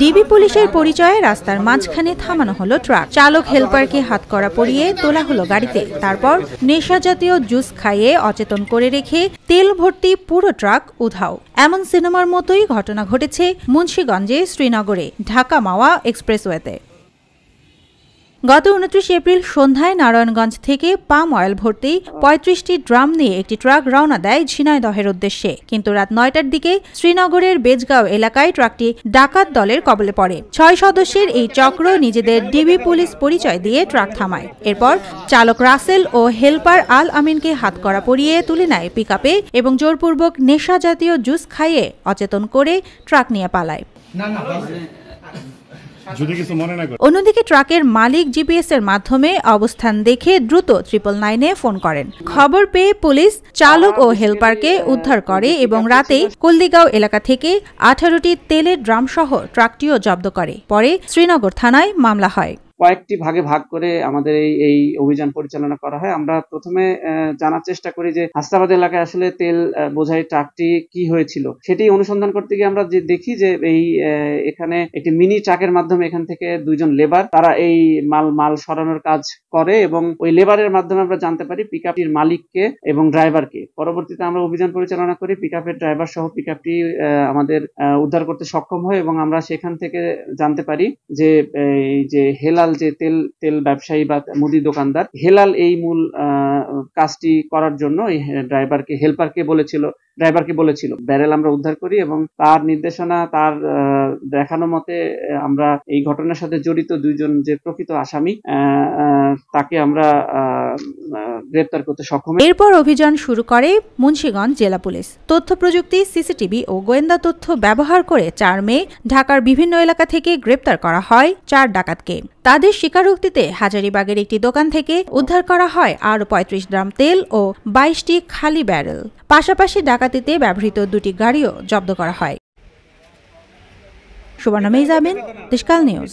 DB পুলিশের পরিচয়ে রাস্তার মাঝখানে থামানো হলো ট্রাক। চালক হেলপারকে হাতকড়া পরিয়ে তোলা হলো গাড়িতে। তারপর নেশা জাতীয় জুস খাইয়ে অচেতন করে রেখে তেল ভর্তি পুরো ট্রাক উধাও। এমন সিনেমার মতোই ঘটনা ঘটেছে মুন্সিগঞ্জে শ্রীনগরে ঢাকা মাওয়া এক্সপ্রেসওয়েতে। গত 29 এপ্রিল সন্ধ্যায় নারায়ণগঞ্জ থেকে পাম অয়েল ভর্তি 35টি ড্রাম নিয়ে একটি ট্রাক রওনা দেয় ঝিনাইদহের উদ্দেশ্যে। কিন্তু রাত 9টার দিকে শ্রীনগরের বেজগাঁও এলাকায় ট্রাকটি ডাকাত দলের কবলে পড়ে। 6 সদস্যের এই চক্র নিজেদের ডিবি পুলিশ পরিচয় দিয়ে ট্রাক থামায়। এরপর চালক রাসেল ও হেলপার আল আমিনকে হাতকড়া পরিয়ে তুলে নেয় পিকআপে এবং জোরপূর্বক নেশা জাতীয় জুস খাইয়ে অচেতন করে ট্রাক নিয়ে পালায়। অন্যদিকে ট্রাকের মালিক জিপিএস এর মাধ্যমে অবস্থান দেখে দ্রুত 999-এ ফোন করেন। খবর পেয়ে পুলিশ চালক ও হেলপারকে উদ্ধার করে এবং রাতেই কুলদিগাঁও এলাকা থেকে 18টি তেলের ড্রাম সহ ট্রাকটিও জব্দ করে। পরে শ্রীনগর থানায় মামলা হয়। কয়েকটি ভাগে ভাগ করে আমাদের এই অভিযান পরিচালনা করা হয়। আমরা প্রথমে জানার চেষ্টা করি যে হাসনাবাদ এলাকায় আসলে তেল বোঝাই ট্রাকটি কি হয়েছিল, সেটি অনুসন্ধান করতে গিয়ে আমরা যে দেখি যে এখানে একটি মিনি ট্রাকের মাধ্যমে এখান থেকে 2জন লেবার তারা এই মাল সরানোর কাজ করে এবং ওই লেবারের মাধ্যমে আমরা জানতে পারি পিকআপটির মালিককে এবং ড্রাইভারকে। পরবর্তীতে আমরা অভিযান পরিচালনা করি, পিকআপের ড্রাইভার সহ পিকআপটি আমাদের উদ্ধার করতে সক্ষম হয় এবং আমরা সেখান থেকে জানতে পারি যে হেলাল যে তেল ব্যবসায়ী বা মুদি দোকানদার হেলাল এই মূল কাজটি করার জন্য এই হেল্পারকে বলেছিল। ব্যারেল আমরা উদ্ধার করি এবং তার নির্দেশনা, তার দেখানো মতে আমরা এই ঘটনার সাথে জড়িত 2জন যে প্রকৃত আসামি তাকে আমরা গ্রেপ্তার করতে সক্ষম। এরপর অভিযান শুরু করে মুন্সিগঞ্জ জেলা পুলিশ। তথ্য প্রযুক্তি, সিসিটিভি ও গোয়েন্দা তথ্য ব্যবহার করে 4 মে ঢাকার বিভিন্ন এলাকা থেকে গ্রেপ্তার করা হয় 4 ডাকাতকে। তাদের স্বীকারোক্তিতে হাজারীবাগের একটি দোকান থেকে উদ্ধার করা হয় আরও 35 ড্রাম তেল ও 22টি খালি ব্যারেল। পাশাপাশি ডাকাতিতে ব্যবহৃত 2টি গাড়িও জব্দ করা হয়। সুবর্ণা মেহজাবিন, দেশকাল নিউজ।